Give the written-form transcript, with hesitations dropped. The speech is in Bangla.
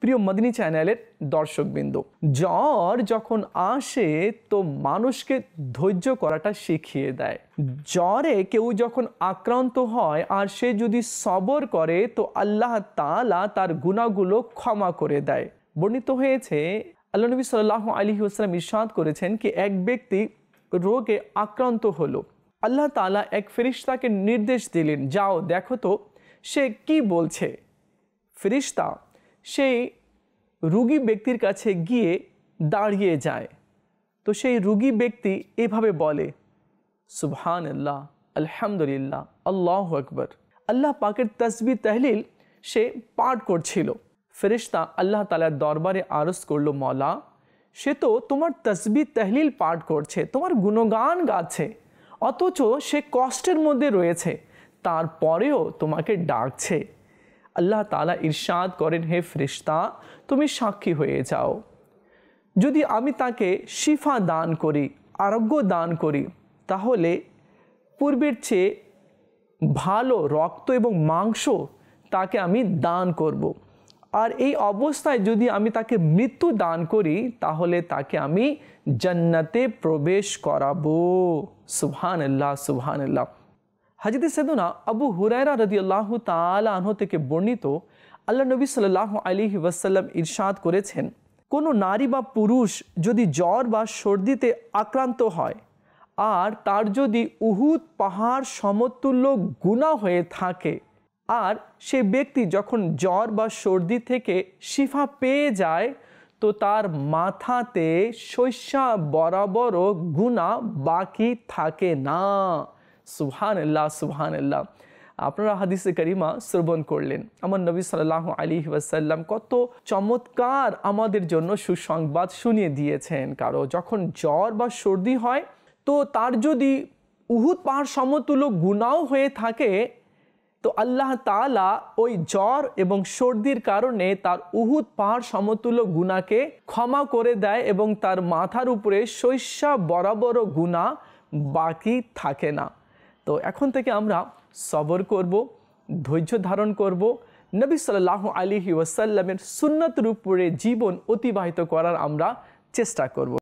প্রিয় মদিনী চ্যানেলের দর্শকবৃন্দ, জ্বর যখন আসে তো মানুষকে ধৈর্য করাটা শিখিয়ে দেয়। জ্বরে কেউ যখন আক্রান্ত হয় আর সে যদি সবর করে তো আল্লাহ তাআলা তার গুনাহগুলো ক্ষমা করে দেয়। বর্ণিত হয়েছে আল্লাহ নবী সাল্লাল্লাহু আলাইহি ওয়াসাল্লাম ইরশাদ করেছেন কি এক ব্যক্তি রোগে আক্রান্ত হলো, আল্লাহ তাআলা এক ফেরেশতাকে নির্দেশ দিলেন, যাও দেখো তো সে কি বলছে। ফেরেশতা সেই রোগী ব্যক্তির কাছে গিয়ে দাঁড়িয়ে যায়। তো সেই রোগী ব্যক্তি এভাবে বলে, সুবহানাল্লাহ, আলহামদুলিল্লাহ, আল্লাহু আকবার। আল্লাহ পাকের তাসবিহ তাহলিল সে পাঠ করছিল। ফেরেশতা আল্লাহ তাআলার দরবারে আরজ করলো, মওলা, সে তো তোমার তাসবিহ তাহলিল পাঠ করছে, তোমার গুণগান গাচ্ছে, অথচ সে কষ্টের মধ্যে রয়েছে, তারপরেও তোমাকে ডাকছে। আল্লাহ তাআলা ইরশাদ করেন, হে ফেরেশতা, তুমি সাক্ষী হয়ে যাও। যদি আমি তাকে শিফা দান করি, আরোগ্য দান করি, তাহলে পূর্বের চেয়ে ভালো রক্ত এবং মাংস তাকে আমি দান করব। আর এই অবস্থায় যদি আমি তাকে মৃত্যু দান করি তাহলে তাকে আমি জান্নাতে প্রবেশ করাবো। সুবহানাল্লাহ, সুবহানাল্লাহ। হযরত সাইয়েদনা আবু হুরায়রা রাদিয়াল্লাহু তাআলা আনহু থেকে বর্ণিত, আল্লাহ নবী সাল্লাল্লাহু আলাইহি ওয়াসাল্লাম ইরশাদ করেছেন, কোনো নারী বা পুরুষ যদি জ্বর বা সর্দিতে আক্রান্ত হয় আর তার যদি উহুদ পাহাড় সমতুল্য গুনাহ হয়ে থাকে, আর সে ব্যক্তি যখন জ্বর বা সর্দি থেকে শিফা পেয়ে যায় তো তার মাথাতে শৈশা বরাবরও গুনাহ বাকি থাকে না। সুবহানাল্লাহ, সুবহানাল্লাহ। আপনারা হাদিসে কারিমা শ্রবণ করলেন, আমার নবী সাল্লাল্লাহু আলাইহি ওয়াসাল্লাম কত চমৎকার আমাদের জন্য সুসংবাদ শুনিয়ে দিয়েছেন। কারো যখন জ্বর বা সর্দি হয় তো তার যদি উহুদ পাহাড় সমতুল্য গুনাহ হয়ে থাকে তো আল্লাহ তাআলা ওই জ্বর এবং সর্দির কারণে তার উহুদ পাহাড় সমতুল্য গুনাহকে ক্ষমা করে দেয় এবং তার মাথার উপরে শৈশা বরাবরও গুনাহ বাকি থাকে না। তো এখন থেকে আমরা সবর করব, ধৈর্য ধারণ করব, নবী সাল্লাল্লাহু আলাইহি ওয়াসাল্লামের সুন্নতের উপরে জীবন অতিবাহিত করার আমরা চেষ্টা করব।